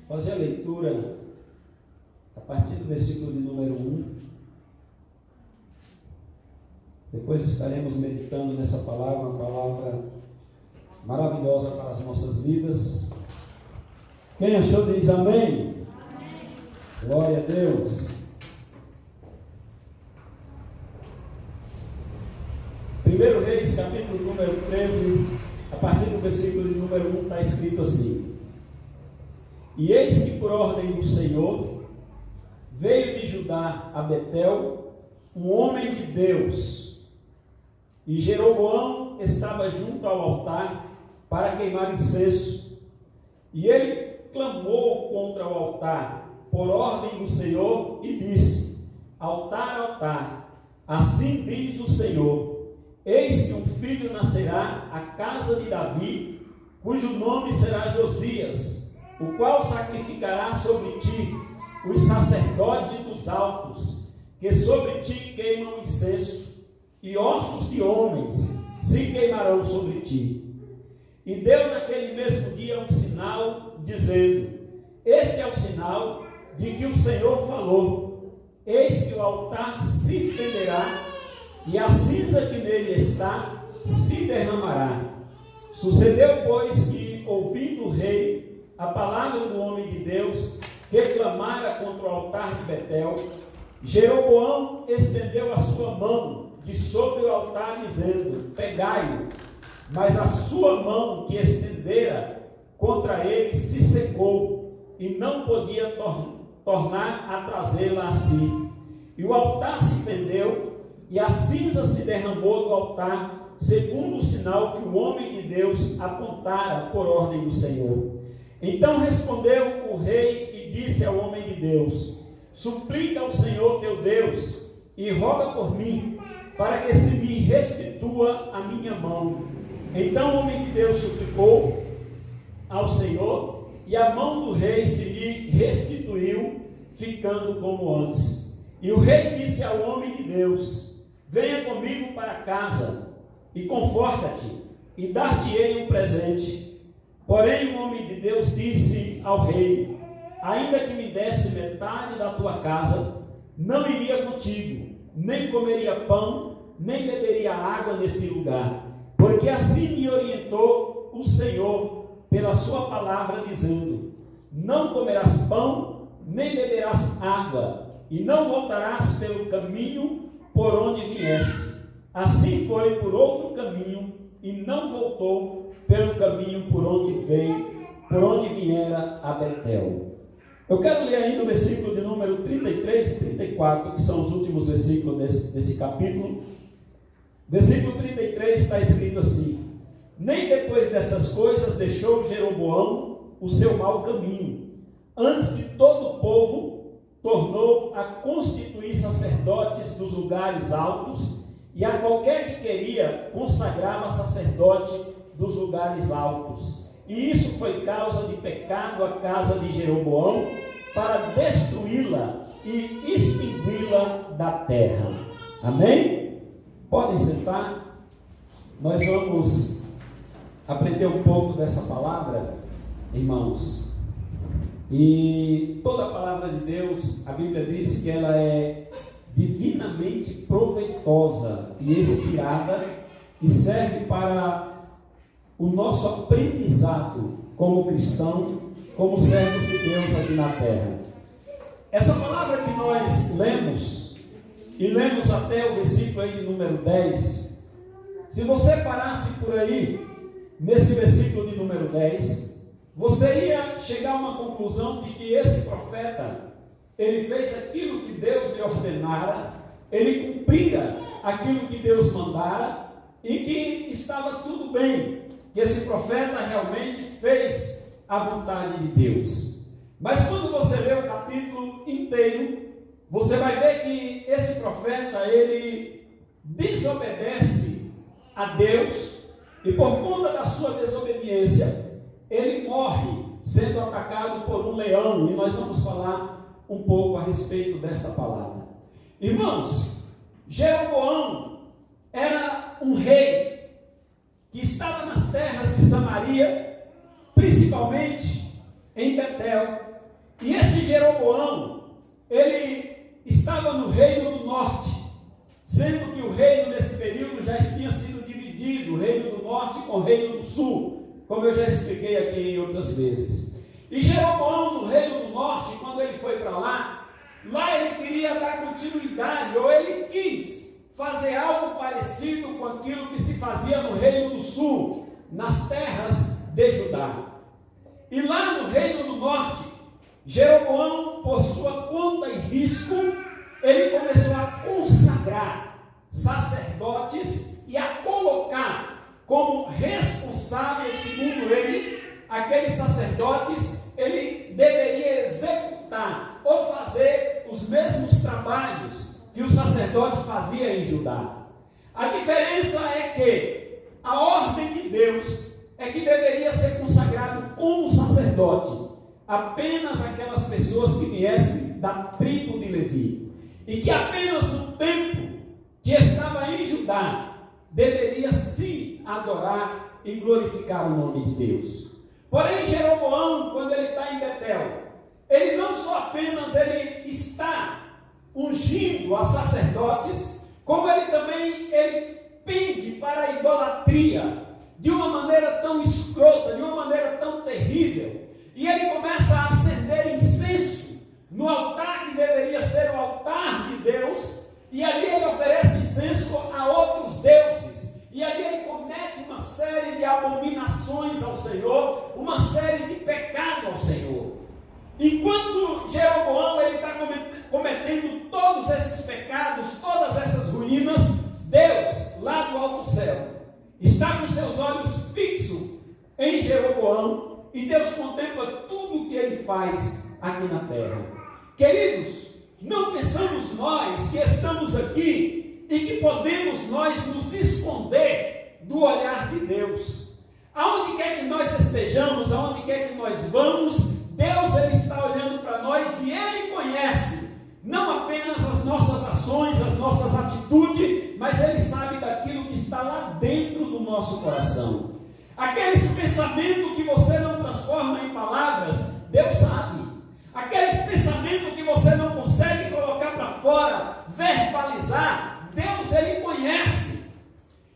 fazer a leitura a partir do versículo de número 1. Depois estaremos meditando nessa palavra, uma palavra maravilhosa para as nossas vidas. Quem achou diz amém. Amém. Glória a Deus. 1 Reis, capítulo número 13, a partir do versículo de número 1, está escrito assim: E eis que por ordem do Senhor veio de Judá a Betel um homem de Deus, e Jeroboão estava junto ao altar para queimar incenso, e ele clamou contra o altar por ordem do Senhor e disse: Altar, altar, assim diz o Senhor, eis que um filho nascerá à casa de Davi, cujo nome será Josias, o qual sacrificará sobre ti os sacerdotes dos altos, que sobre ti queimam incenso, e ossos de homens se queimarão sobre ti. E deu naquele mesmo dia um sinal, dizendo: Este é o sinal de que o Senhor falou: Eis que o altar se fenderá, e a cinza que nele está se derramará. Sucedeu, pois, que, ouvindo o rei a palavra do homem de Deus, que clamara contra o altar de Betel, Jeroboão estendeu a sua mão de sobre o altar, dizendo: Pegai-o. Mas a sua mão que estendera contra ele se secou, e não podia tornar a trazê-la a si. E o altar se fendeu, e a cinza se derramou do altar, segundo o sinal que o homem de Deus apontara por ordem do Senhor. Então respondeu o rei e disse ao homem de Deus: Suplica ao Senhor teu Deus, e roga por mim, para que se me restitua a minha mão. Então o homem de Deus suplicou ao Senhor, e a mão do rei se lhe restituiu, ficando como antes. E o rei disse ao homem de Deus: Venha comigo para casa, e conforta-te, e dar-te-ei um presente. Porém o homem de Deus disse ao rei: Ainda que me desse metade da tua casa, não iria contigo, nem comeria pão, nem beberia água neste lugar. Porque assim me orientou o Senhor pela sua palavra, dizendo: Não comerás pão, nem beberás água, e não voltarás pelo caminho por onde vieste. Assim foi por outro caminho, e não voltou pelo caminho por onde viera a Betel. Eu quero ler ainda o versículo de número 33 e 34, que são os últimos versículos desse capítulo. Versículo 33 está escrito assim: Nem depois destas coisas deixou Jeroboão o seu mau caminho, antes que todo o povo tornou a constituir sacerdotes dos lugares altos, e a qualquer que queria consagrava sacerdote dos lugares altos. E isso foi causa de pecado à casa de Jeroboão, para destruí-la e extingui-la da terra. Amém? Podem sentar. Nós vamos aprender um pouco dessa palavra, irmãos. E toda a palavra de Deus, a Bíblia diz que ela é divinamente proveitosa e inspirada, e serve para o nosso aprendizado como cristão, como servos de Deus aqui na terra. Essa palavra que nós lemos, e lemos até o versículo aí de número 10, se você parasse por aí, nesse versículo de número 10, você ia chegar a uma conclusão de que esse profeta, ele fez aquilo que Deus lhe ordenara, ele cumpria aquilo que Deus mandara, e que estava tudo bem, que esse profeta realmente fez a vontade de Deus. Mas quando você lê o capítulo inteiro, você vai ver que esse profeta, ele desobedece a Deus, e por conta da sua desobediência, ele morre sendo atacado por um leão, e nós vamos falar um pouco a respeito dessa palavra. Irmãos, Jeroboão era um rei que estava nas terras de Samaria, principalmente em Betel, E esse Jeroboão, ele estava no reino do norte, sendo que o reino nesse período já tinha sido dividido, o reino do norte com o reino do sul, como eu já expliquei aqui em outras vezes. E Jeroboão, no reino do norte, quando ele foi para lá ele queria dar continuidade, ou ele quis fazer algo parecido com aquilo que se fazia no reino do sul, nas terras de Judá. E lá no reino do norte, Jeroboão, por sua conta e risco, ele começou a consagrar sacerdotes e a colocar como responsável, segundo ele, aqueles sacerdotes, ele deveria executar ou fazer os mesmos trabalhos que o sacerdote fazia em Judá. A diferença é que a ordem de Deus é que deveria ser consagrado como sacerdote apenas aquelas pessoas que viessem da tribo de Levi, e que apenas no tempo que estava em Judá deveria se adorar e glorificar o nome de Deus. Porém, Jeroboão, quando ele está em Betel, ele não só apenas ele está ungindo a sacerdotes, como ele também pende para a idolatria de uma maneira tão escrota, de uma maneira tão terrível. E ele começa a acender incenso no altar que deveria ser o altar de Deus, e ali ele oferece incenso a outros deuses, e ali ele comete uma série de abominações ao Senhor, uma série de pecados ao Senhor. Enquanto Jeroboão ele está cometendo todos esses pecados, todas essas ruínas, Deus, lá do alto céu, está com seus olhos fixos em Jeroboão, e Deus contempla tudo o que ele faz aqui na terra. Queridos, não pensamos nós que estamos aqui e que podemos nós nos esconder do olhar de Deus. Aonde quer que nós estejamos, aonde quer que nós vamos, Deus ele está olhando para nós e ele conhece não apenas as nossas ações, as nossas atitudes, mas ele sabe daquilo que está lá dentro do nosso coração. Aqueles pensamentos que você não transforma em palavras, Deus sabe. Aqueles pensamentos que você não consegue colocar para fora, verbalizar, Deus ele conhece.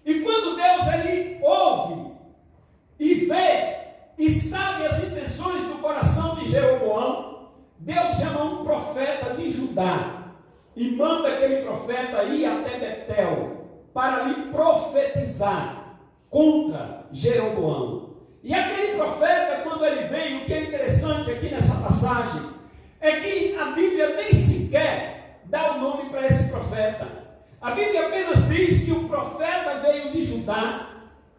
E quando Deus ele ouve e vê e sabe as intenções do coração de Jeroboão, Deus chama um profeta de Judá e manda aquele profeta ir até Betel para lhe profetizar contra Jeroboão. E aquele profeta, quando ele vem, o que é interessante aqui nessa passagem é que a Bíblia nem sequer dá o nome para esse profeta. A Bíblia apenas diz que o profeta veio de Judá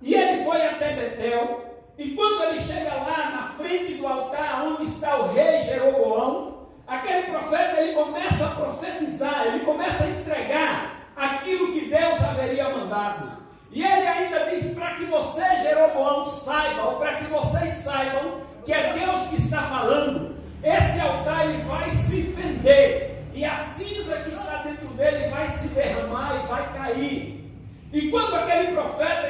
e ele foi até Betel, e quando ele chega lá na frente do altar onde está o rei Jeroboão, aquele profeta ele começa a profetizar, ele começa a entregar aquilo que Deus haveria mandado. E ele ainda diz para que você, Jeroboão, saiba, ou para que vocês saibam que é Deus que está falando. Esse altar ele vai se fender, e a cinza que está dentro dele vai se derramar e vai cair. E quando aquele profeta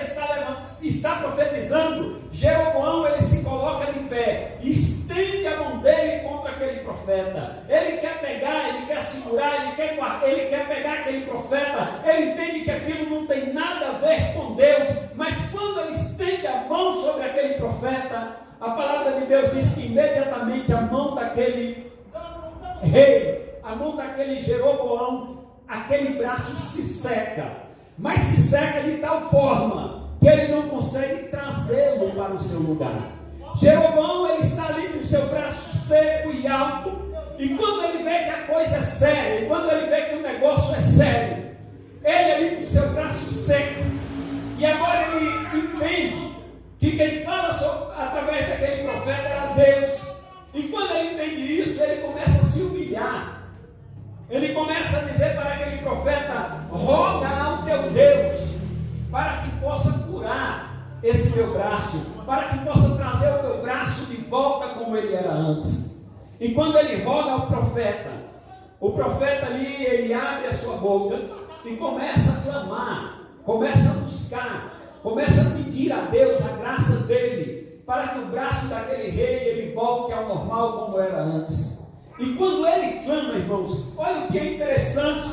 está profetizando, Jeroboão ele se coloca de pé, estende a mão dele contra aquele profeta. Ele quer pegar, ele quer segurar, ele quer pegar aquele profeta. Ele entende que aquilo não tem nada a ver com Deus, mas quando ele estende a mão sobre aquele profeta, a palavra de Deus diz que imediatamente a mão daquele rei, a mão daquele Jeroboão, aquele braço se seca. Mas se seca de tal forma que ele não consegue trazê-lo para o seu lugar. Jeroboão ele está ali com o seu braço seco e alto, e quando ele vê que a coisa é séria, e quando ele vê que o negócio é sério, ele ali com o seu braço seco, e agora ele entende que quem fala através daquele profeta era Deus, e quando ele entende isso, ele começa a se humilhar. Ele começa a dizer para aquele profeta: roga ao teu Deus para que possa curar esse meu braço, para que possa trazer o meu braço de volta como ele era antes. E quando ele roga ao profeta, o profeta ali, ele abre a sua boca e começa a clamar, começa a buscar, começa a pedir a Deus a graça dele, para que o braço daquele rei ele volte ao normal como era antes. E quando ele clama, irmãos, olha o que é interessante,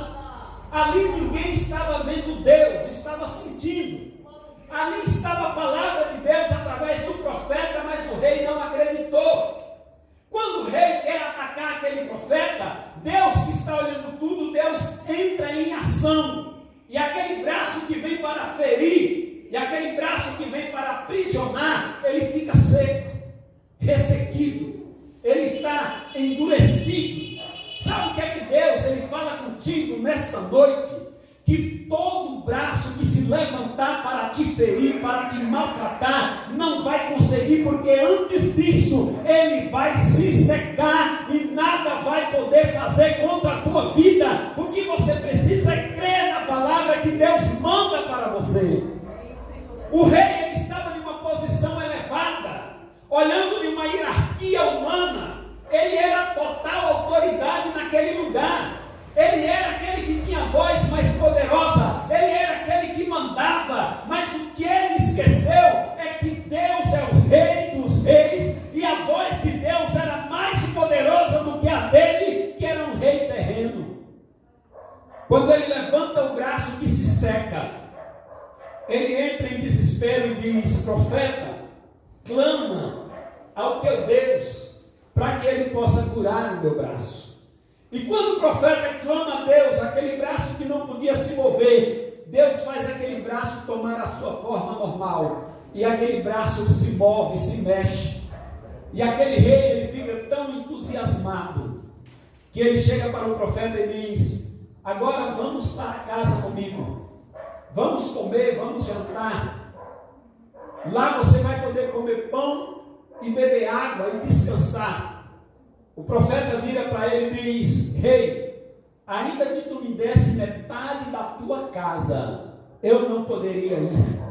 ali ninguém estava vendo Deus, estava sentindo. Ali estava a palavra de Deus através do profeta, mas o rei não acreditou. Quando o rei quer atacar aquele profeta, Deus que está olhando tudo, Deus entra em ação. E aquele braço que vem para ferir, e aquele braço que vem para aprisionar, ele fica seco, ressequido, ele está endurecido. Sabe o que é que Deus ele fala contigo nesta noite? Que todo braço que se levantar para te ferir, para te maltratar, não vai conseguir, porque antes disso, ele vai se secar e nada vai poder fazer contra a tua vida. O que você precisa é crer na palavra que Deus manda para você. O rei ele estava em uma posição elevada, olhando de uma hierarquia humana. Ele era total autoridade naquele lugar. Ele era aquele que tinha a voz mais poderosa, ele era aquele que mandava, mas o que ele esqueceu é que Deus é o rei dos reis, e a voz de Deus era mais poderosa do que a dele, que era um rei terreno. Quando ele levanta o braço que se seca, ele entra em desespero e diz: profeta, clama ao teu Deus, para que ele possa curar o meu braço. E quando o profeta clama a Deus, aquele braço que não podia se mover, Deus faz aquele braço tomar a sua forma normal, e aquele braço se move, se mexe, e aquele rei ele fica tão entusiasmado, que ele chega para o profeta e diz: agora vamos para casa comigo, vamos comer, vamos jantar, lá você vai poder comer pão e beber água e descansar. O profeta vira para ele e diz: rei, ainda que tu me desse metade da tua casa, eu não poderia ir,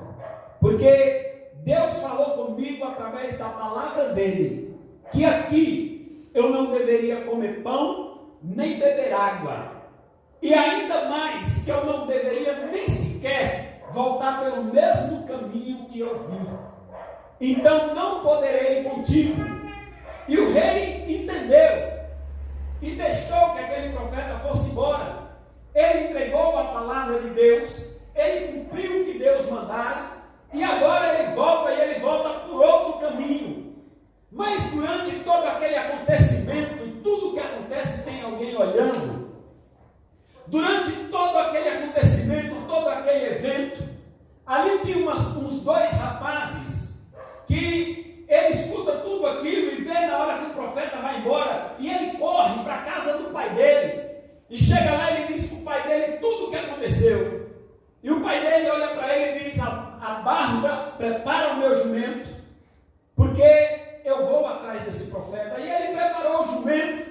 porque Deus falou comigo através da palavra dele, que aqui eu não deveria comer pão, nem beber água, e ainda mais, que eu não deveria nem sequer voltar pelo mesmo caminho que eu vim, então não poderei ir contigo. E o rei entendeu e deixou que aquele profeta fosse embora. Ele entregou a palavra de Deus, ele cumpriu o que Deus mandara, e agora ele volta por outro caminho. Mas durante todo aquele acontecimento, e tudo que acontece tem alguém olhando, durante todo aquele acontecimento, todo aquele evento, ali tinha uns dois rapazes que ele escuta tudo aquilo e vê na hora que o profeta vai embora, e ele corre para a casa do pai dele, e chega lá e ele diz para o pai dele tudo o que aconteceu. E o pai dele olha para ele e diz: a barba, prepara o meu jumento, porque eu vou atrás desse profeta. E ele preparou o jumento,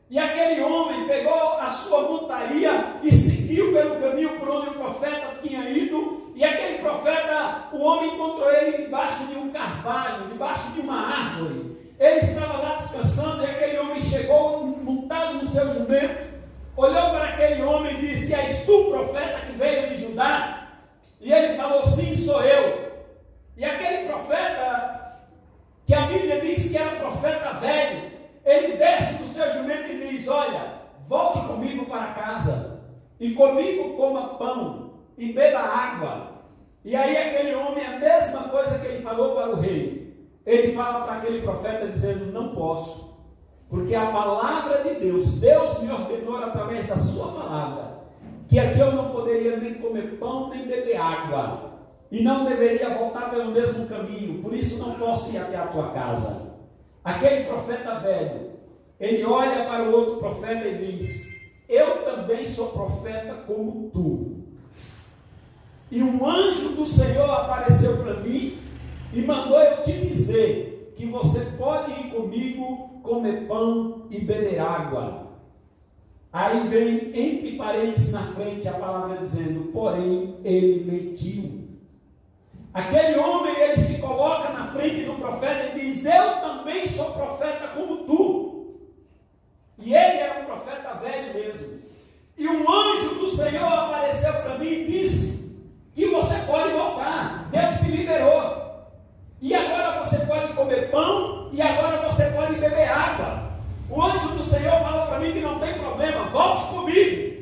e aquele homem pegou a sua montaria e seguiu pelo caminho por onde o profeta tinha ido. E aquele profeta, o homem encontrou ele debaixo de um carvalho, debaixo de uma árvore. Ele estava lá descansando, e aquele homem chegou montado no seu jumento, olhou para aquele homem e disse: és tu o profeta que veio de Judá? E ele falou: sim, sou eu. E aquele profeta, que a Bíblia diz que era profeta velho, ele desce do seu jumento e diz: olha, volte comigo para casa, e comigo coma pão, e beba água. E aí aquele homem, a mesma coisa que ele falou para o rei, ele fala para aquele profeta dizendo: não posso, porque a palavra de Deus me ordenou através da sua palavra, que aqui eu não poderia nem comer pão, nem beber água, e não deveria voltar pelo mesmo caminho, por isso não posso ir até a tua casa. Aquele profeta velho, ele olha para o outro profeta e diz: eu também sou profeta como tu, e um anjo do Senhor apareceu para mim e mandou eu te dizer que você pode ir comigo comer pão e beber água. Aí vem entre parênteses na frente a palavra dizendo: porém ele mentiu. Aquele homem, ele se coloca na frente do profeta e diz: eu também sou profeta como tu. E ele era um profeta velho mesmo. E um anjo do Senhor apareceu para mim e disse que você pode voltar, Deus te liberou, e agora você pode comer comigo.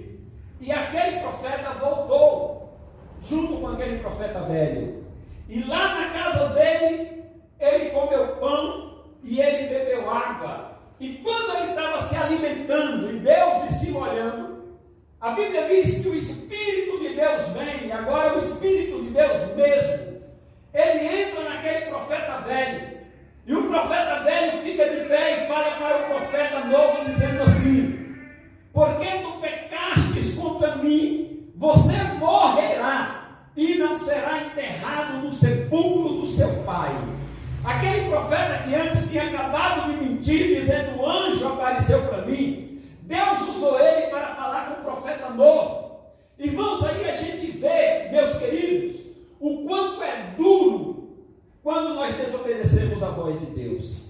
E aquele profeta voltou, junto com aquele profeta velho. E lá na casa dele, ele comeu pão e ele bebeu água. E quando ele estava se alimentando e Deus de cima olhando, a Bíblia diz que o Espírito de Deus vem, e agora o Espírito de Deus mesmo, ele entra naquele profeta velho. E o profeta velho fica de pé e fala para o profeta novo, dizendo assim: porque tu pecastes contra mim, você morrerá e não será enterrado no sepulcro do seu pai. Aquele profeta que antes tinha acabado de mentir, dizendo: o anjo apareceu para mim, Deus usou ele para falar com o profeta novo. Irmãos, aí a gente vê, meus queridos, o quanto é duro quando nós desobedecemos a voz de Deus.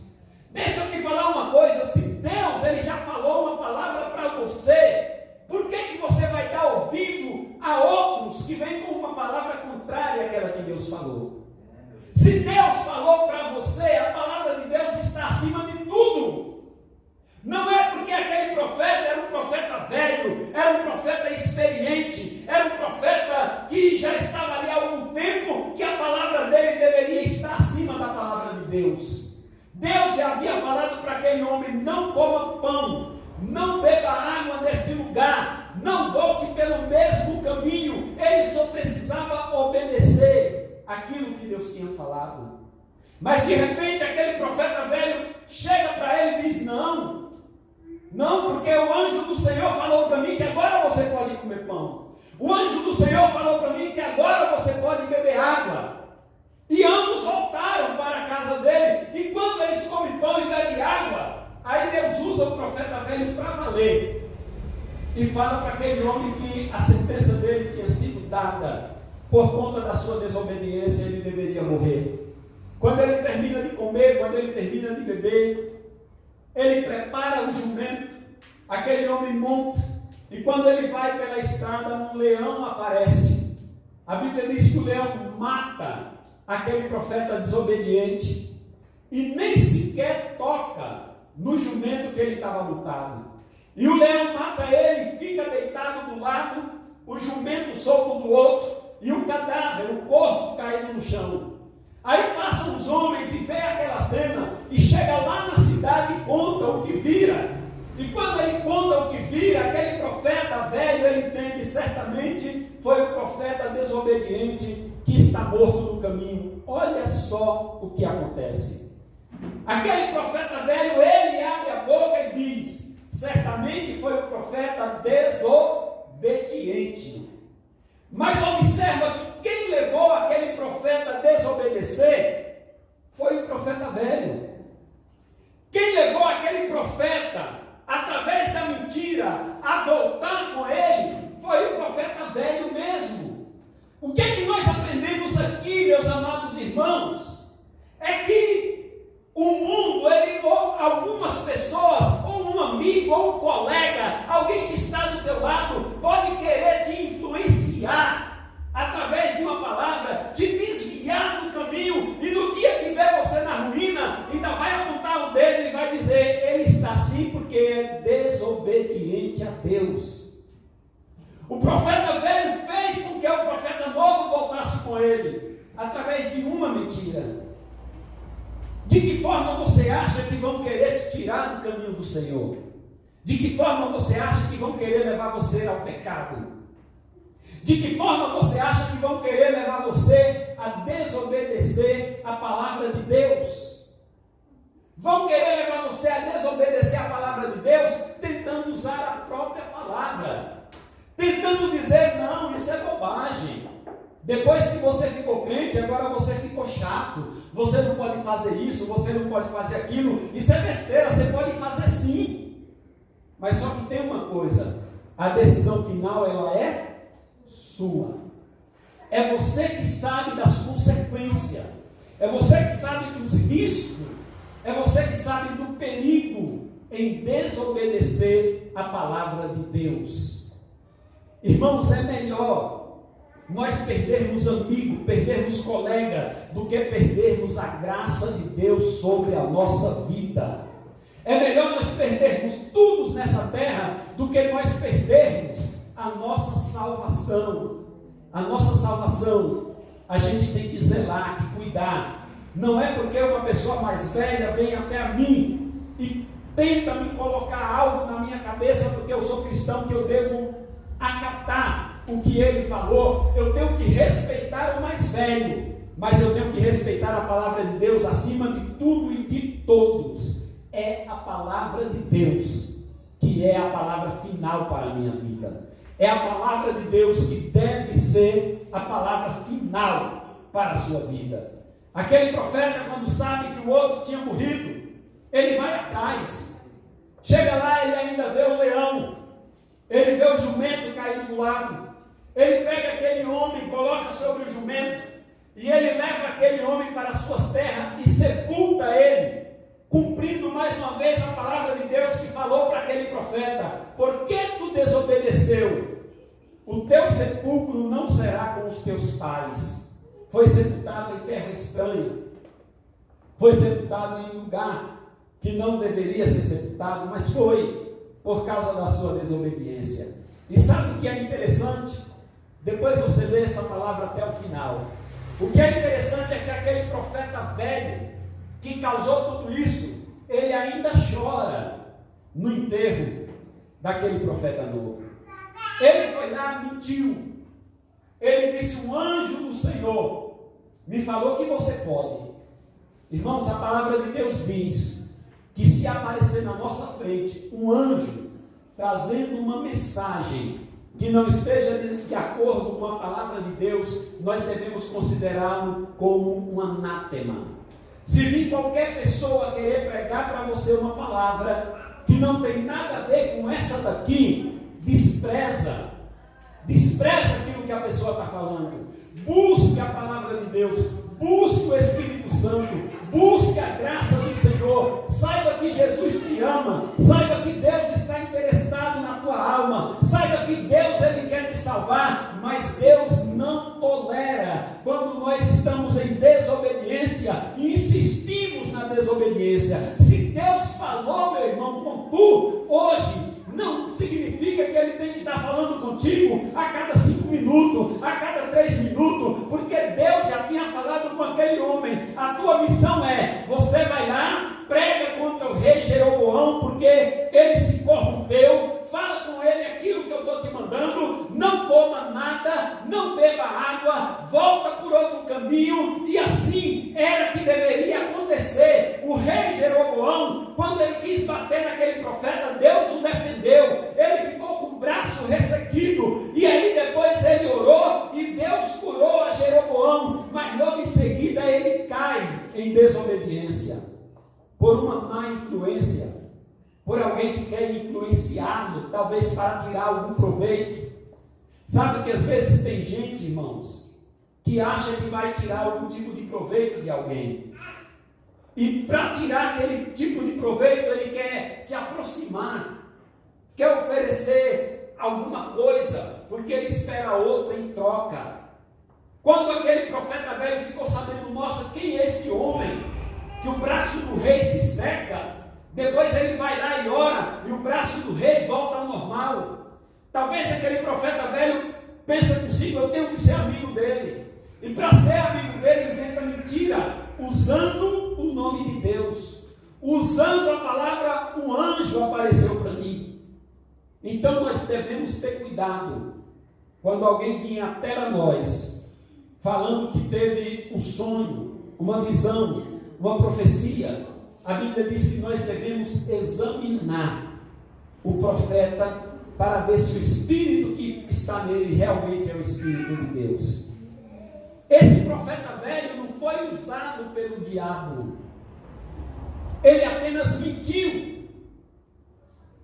Deixa eu te falar uma coisa: se Deus ele já falou uma palavra para você, por que você vai dar ouvido a outros que vêm com uma palavra contrária àquela que Deus falou? Se Deus falou para você, a palavra de Deus está acima de tudo. Não é porque aquele profeta era um profeta velho, era um profeta experiente, era um profeta que já estava ali há algum tempo, que a palavra dele deveria estar acima da palavra de Deus. Deus já havia falado para aquele homem: não coma pão, não beba água neste lugar, não volte pelo mesmo caminho. Ele só precisava obedecer aquilo que Deus tinha falado. Mas de repente aquele profeta velho chega para ele e diz: não, porque o anjo do Senhor falou para mim que agora você pode comer pão. O anjo do Senhor falou para mim que agora você pode beber água. E ambos voltaram para a casa dele. E quando eles comem pão e bebem água, aí Deus usa o profeta velho para valer. E fala para aquele homem que a sentença dele tinha sido dada. Por conta da sua desobediência, ele deveria morrer. Quando ele termina de comer, quando ele termina de beber, ele prepara o jumento, aquele homem monta, e quando ele vai pela estrada, um leão aparece. A Bíblia diz que o leão mata aquele profeta desobediente, e nem sequer toca no jumento que ele estava montado. E o leão mata ele, fica deitado do lado, o jumento solto do outro, e o cadáver, o corpo caído no chão. Aí passam os homens e vê aquela cena, e chega lá na cidade e conta o que vira. E quando ele conta o que vira, aquele profeta velho, ele entende: certamente foi o profeta desobediente que está morto no caminho. Olha só o que acontece. Aquele profeta velho, ele abre a boca e diz: certamente foi o profeta desobediente. Mas observa que quem levou aquele profeta a desobedecer foi o profeta velho. Quem levou aquele profeta, através da mentira, a voltar com ele, foi o profeta velho mesmo. O que é que nós aprendemos aqui, meus amados irmãos? É que o mundo, ou algumas pessoas, ou um amigo, ou um colega, alguém que está do teu lado, pode querer te influenciar através de uma palavra, te desviar do caminho, e no dia que vê você na ruína, ainda vai apontar o dedo e vai dizer: ele está assim porque é desobediente a Deus. O profeta velho fez com que o profeta novo voltasse com ele, através de uma mentira. De que forma você acha que vão querer te tirar do caminho do Senhor? De que forma você acha que vão querer levar você ao pecado? De que forma você acha que vão querer levar você a desobedecer a palavra de Deus? Vão querer levar você a desobedecer a palavra de Deus, tentando usar a própria palavra, tentando dizer: não, isso é bobagem. Depois que você ficou crente, agora você ficou chato. Você não pode fazer isso, você não pode fazer aquilo. Isso é besteira, você pode fazer sim. Mas só que tem uma coisa: a decisão final, ela é sua. É você que sabe das consequências. É você que sabe dos riscos. É você que sabe do perigo em desobedecer a palavra de Deus. Irmãos, é melhor nós perdermos amigo, perdermos colega, do que perdermos a graça de Deus sobre a nossa vida. É melhor nós perdermos tudo nessa terra do que nós perdermos a nossa salvação. A nossa salvação, a gente tem que zelar, que cuidar. Não é porque uma pessoa mais velha vem até a mim e tenta me colocar algo na minha cabeça, porque eu sou cristão, que eu devo acatar o que ele falou. Eu tenho que respeitar o mais velho, mas eu tenho que respeitar a palavra de Deus acima de tudo e de todos. É a palavra de Deus que é a palavra final para a minha vida. É a palavra de Deus que deve ser a palavra final para a sua vida. Aquele profeta, quando sabe que o outro tinha morrido, ele vai atrás. Chega lá, ele ainda vê o leão, ele vê o jumento caído do lado. Ele pega aquele homem, coloca sobre o jumento, e ele leva aquele homem para as suas terras e sepulta ele, cumprindo mais uma vez a palavra de Deus que falou para aquele profeta: por que tu desobedeceu? O teu sepulcro não será com os teus pais. Foi sepultado em terra estranha, foi sepultado em lugar que não deveria ser sepultado, mas foi por causa da sua desobediência. E sabe o que é interessante? Depois você lê essa palavra até o final. O que é interessante é que aquele profeta velho que causou tudo isso, ele ainda chora no enterro daquele profeta novo. Ele foi lá, mentiu. Ele disse: um anjo do Senhor me falou que você pode. Irmãos, a palavra de Deus diz que se aparecer na nossa frente um anjo trazendo uma mensagem que não esteja de acordo com a palavra de Deus, nós devemos considerá-lo como um anátema. Se vir qualquer pessoa querer pregar para você uma palavra que não tem nada a ver com essa daqui, despreza aquilo que a pessoa está falando. Busque a palavra de Deus, busque o Espírito Santo, busque a graça do Senhor. Saiba que Jesus te ama, saiba que Deus está interessado na tua alma, saiba que Deus, Ele quer te salvar, mas Deus não tolera quando nós estamos em desobediência e insistimos na desobediência. Se Deus falou, meu irmão, com tu hoje, não significa que Ele tem que estar falando contigo a cada 5 minutos, a cada 3 minutos, porque Deus já tinha falado com aquele homem. A tua missão é: você vai lá, prega contra o rei Jeroboão, porque ele se corrompeu, fala com ele aquilo que eu estou te mandando, não coma nada, não beba água, volta por outro caminho. E assim era que deveria acontecer. O rei Jeroboão, quando ele quis bater naquele profeta, Deus o defendeu. Ele ficou com o braço ressequido, e aí depois ele orou e Deus curou a Jeroboão, mas logo em seguida ele cai em desobediência por uma má influência, por alguém que quer influenciá-lo, talvez para tirar algum proveito. Sabe que às vezes tem gente, irmãos, que acha que vai tirar algum tipo de proveito de alguém, e para tirar aquele tipo de proveito ele quer se aproximar, quer oferecer alguma coisa, porque ele espera outra em troca. Quando aquele profeta velho ficou sabendo: nossa, quem é este homem que o braço do rei se seca? Depois ele vai lá e ora, e o braço do rei volta ao normal. Talvez aquele profeta velho pense consigo: eu tenho que ser amigo dele. E para ser amigo dele, inventa mentira, usando o nome de Deus, usando a palavra: um anjo apareceu para mim. Então nós devemos ter cuidado quando alguém vier até nós falando que teve um sonho, uma visão, uma profecia. A Bíblia diz que nós devemos examinar o profeta para ver se o Espírito que está nele realmente é o Espírito de Deus. Esse profeta velho não foi usado pelo diabo. Ele apenas mentiu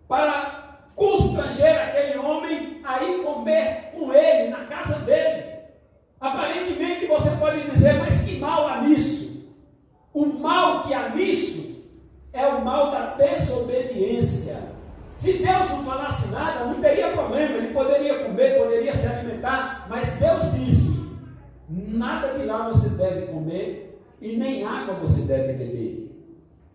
para constranger aquele homem a ir comer com ele na casa dele. Aparentemente você pode dizer: mas que mal há nisso? O mal que há nisso é o mal da desobediência. Se Deus não falasse nada, não teria problema, ele poderia comer, poderia se alimentar, mas Deus disse: nada de lá você deve comer e nem água você deve beber.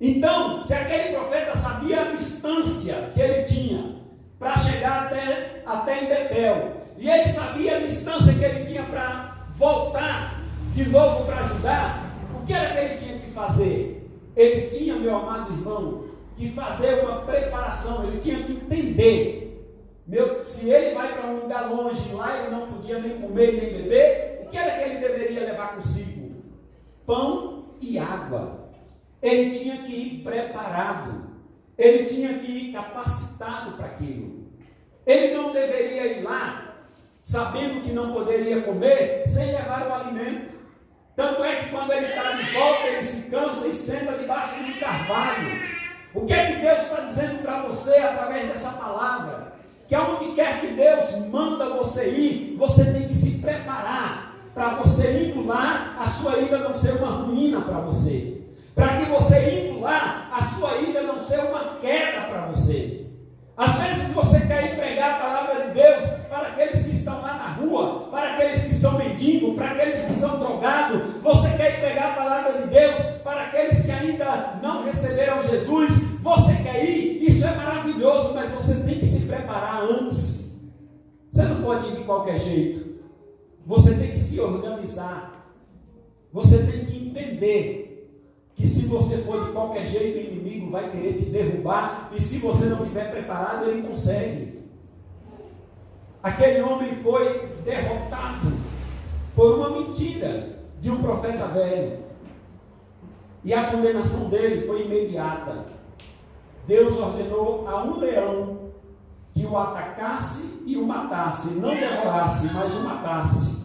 Então, se aquele profeta sabia a distância que ele tinha para chegar até até em Betel. E ele sabia a distância que ele tinha para voltar de novo para Judá. O que era que ele tinha que fazer? Ele tinha, meu amado irmão, que fazer uma preparação. Ele tinha que entender. Se ele vai para um lugar longe, lá ele não podia nem comer nem beber, o que era que ele deveria levar consigo? Pão e água. Ele tinha que ir preparado. Ele tinha que ir capacitado para aquilo. Ele não deveria ir lá sabendo que não poderia comer sem levar o alimento. Tanto é que quando ele está de volta, ele se cansa e senta debaixo de um carvalho. O que é que Deus está dizendo para você através dessa palavra? Que aonde quer que Deus manda você ir, você tem que se preparar para você indo lá, a sua ida não ser uma ruína para você. Para que você indo lá, a sua ida não ser uma queda para você. Às vezes você quer ir pregar a palavra de Deus para aqueles que estão lá na rua, para aqueles que são mendigos, para aqueles que são drogados. Você quer ir pregar a palavra de Deus para aqueles que ainda não receberam Jesus. Você quer ir? Isso é maravilhoso, mas você tem que se preparar antes. Você não pode ir de qualquer jeito. Você tem que se organizar. Você tem que entender que se você for de qualquer jeito, o inimigo vai querer te derrubar, e se você não estiver preparado, ele consegue. Aquele homem foi derrotado por uma mentira de um profeta velho, e a condenação dele foi imediata. Deus ordenou a um leão que o atacasse e o matasse, não devorasse, mas o matasse,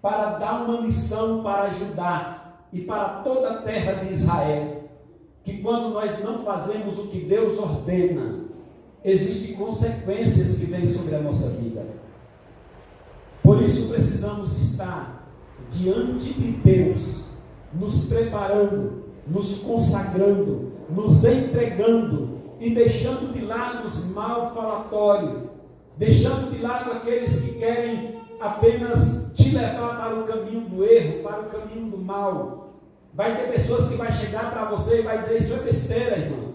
para dar uma lição para ajudar e para toda a terra de Israel, que quando nós não fazemos o que Deus ordena, existem consequências que vêm sobre a nossa vida. Por isso precisamos estar diante de Deus, nos preparando, nos consagrando, nos entregando e deixando de lado os malfalatórios, deixando de lado aqueles que querem apenas te levar para o caminho do erro, para o caminho do mal. Vai ter pessoas que vai chegar para você e vai dizer: isso é besteira, irmão.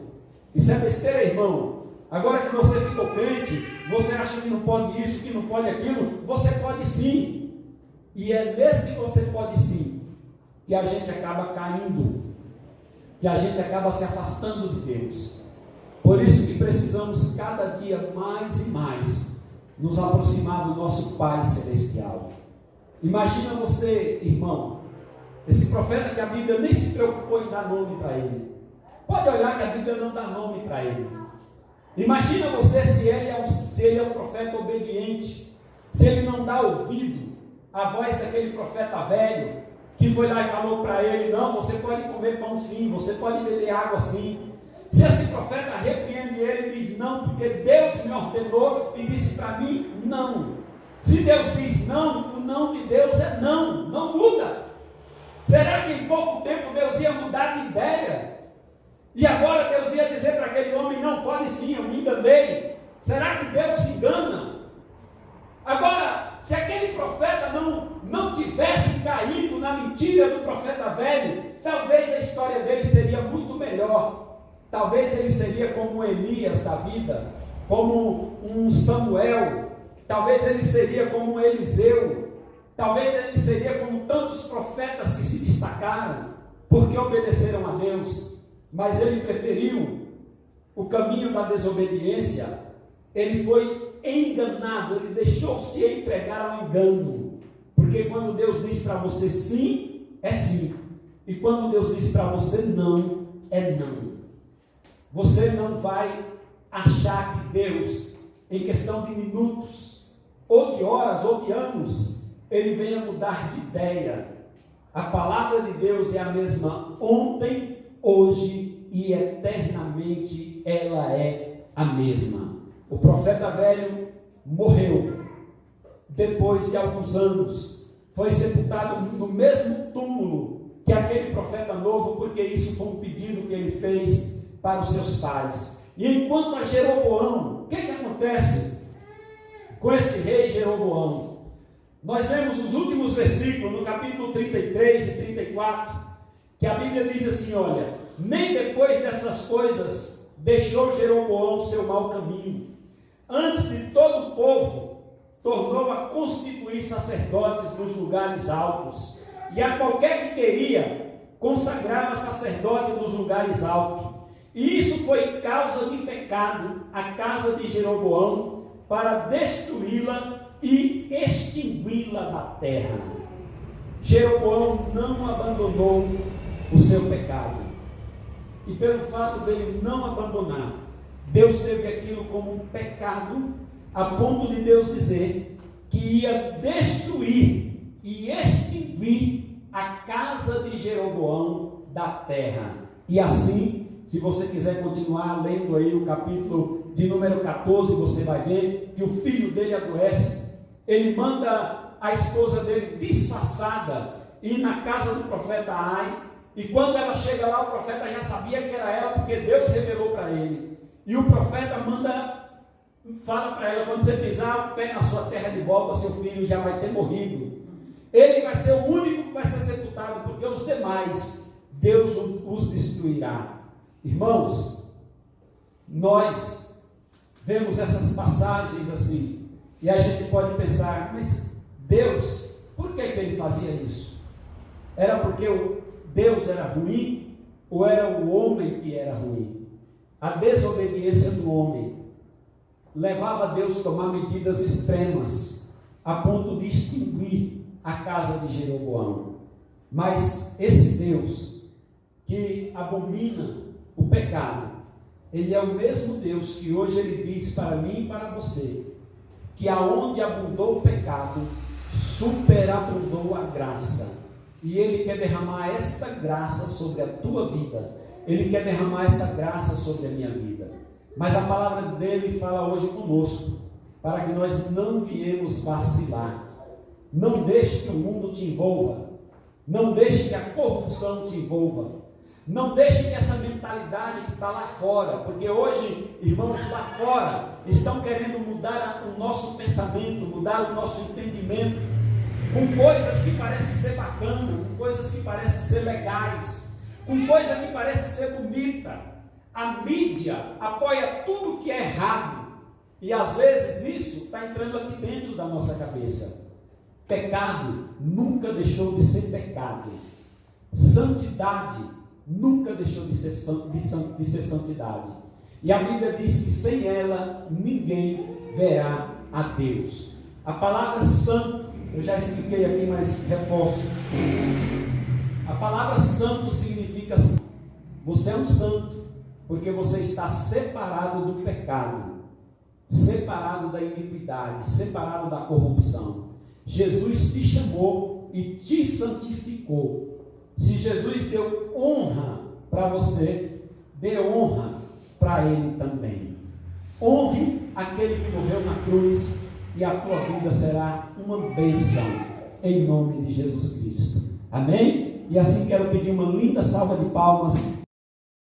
Isso é besteira, irmão. Agora que você ficou crente, você acha que não pode isso, que não pode aquilo. Você pode sim. E é nesse você pode sim que a gente acaba caindo, que a gente acaba se afastando de Deus. Por isso que precisamos cada dia mais e mais nos aproximar do nosso Pai Celestial. Imagina você, irmão, esse profeta que a Bíblia nem se preocupou em dar nome para ele. Pode olhar que a Bíblia não dá nome para ele. Imagina você se ele é um profeta obediente, se ele não dá ouvido à voz daquele profeta velho, que foi lá e falou para ele: não, você pode comer pão sim, você pode beber água sim. Se esse profeta repreende ele e diz: não, porque Deus me ordenou e disse para mim não. Se Deus diz não, o não de Deus é não, não muda. Será que em pouco tempo Deus ia mudar de ideia? E agora Deus ia dizer para aquele homem: não, pode sim, eu me enganei. Será que Deus se engana? Agora, se aquele profeta não tivesse caído na mentira do profeta velho, talvez a história dele seria muito melhor. Talvez ele seria como um Elias da vida, como um Samuel. Talvez ele seria como um Eliseu. Talvez ele seria como tantos profetas que se destacaram, porque obedeceram a Deus. Mas ele preferiu o caminho da desobediência. Ele foi enganado, ele deixou-se entregar ao engano. Porque quando Deus diz para você sim, é sim. E quando Deus diz para você não, é não. Você não vai achar que Deus, em questão de minutos, ou de horas, ou de anos, Ele venha mudar de ideia. A palavra de Deus é a mesma ontem, hoje e eternamente ela é a mesma. O profeta velho morreu. Depois de alguns anos, foi sepultado no mesmo túmulo que aquele profeta novo, porque isso foi um pedido que ele fez para os seus pais. E enquanto a Jeroboão, o que acontece com esse rei Jeroboão? Nós vemos os últimos versículos, no capítulo 33 e 34, que a Bíblia diz assim: olha, nem depois dessas coisas deixou Jeroboão o seu mau caminho, antes de todo o povo, tornou a constituir sacerdotes nos lugares altos, e a qualquer que queria, consagrava sacerdote nos lugares altos. E isso foi causa de pecado à casa de Jeroboão, para destruí-la e extingui-la da terra. Jeroboão não abandonou o seu pecado, e pelo fato dele não abandonar, Deus teve aquilo como um pecado, a ponto de Deus dizer que ia destruir e extinguir a casa de Jeroboão da terra. E assim, se você quiser continuar lendo aí o capítulo de número 14, você vai ver que o filho dele adoece. Ele manda a esposa dele disfarçada ir na casa do profeta Ai, e quando ela chega lá, o profeta já sabia que era ela, porque Deus revelou para ele. E o profeta fala para ela: quando você pisar o pé na sua terra de volta, seu filho já vai ter morrido. Ele vai ser o único que vai ser sepultado, porque os demais Deus os destruirá. Irmãos, nós vemos essas passagens assim, e a gente pode pensar: mas Deus, por que ele fazia isso? Era porque Deus era ruim, ou era o homem que era ruim? A desobediência do homem levava Deus a tomar medidas extremas, a ponto de extinguir a casa de Jeroboão. Mas esse Deus que abomina o pecado, Ele é o mesmo Deus que hoje Ele diz para mim e para você, que aonde abundou o pecado, superabundou a graça. E Ele quer derramar esta graça sobre a tua vida. Ele quer derramar essa graça sobre a minha vida. Mas a palavra dele fala hoje conosco, para que nós não viemos vacilar. Não deixe que o mundo te envolva. Não deixe que a corrupção te envolva. Não deixe que essa mentalidade que está lá fora, porque hoje, irmãos, lá fora estão querendo mudar o nosso pensamento, mudar o nosso entendimento, com coisas que parecem ser bacanas, com coisas que parecem ser legais, com coisas que parecem ser bonitas. A mídia apoia tudo que é errado, e às vezes isso está entrando aqui dentro da nossa cabeça. Pecado nunca deixou de ser pecado. Santidade nunca deixou de ser santidade. E a Bíblia diz que sem ela ninguém verá a Deus. A palavra santo, eu já expliquei aqui, mas reforço. A palavra santo significa santo. Você é um santo porque você está separado do pecado, separado da iniquidade, separado da corrupção. Jesus te chamou e te santificou. Se Jesus deu honra para você, dê honra para Ele também. Honre aquele que morreu na cruz, e a tua vida será uma bênção, em nome de Jesus Cristo. Amém? E assim quero pedir uma linda salva de palmas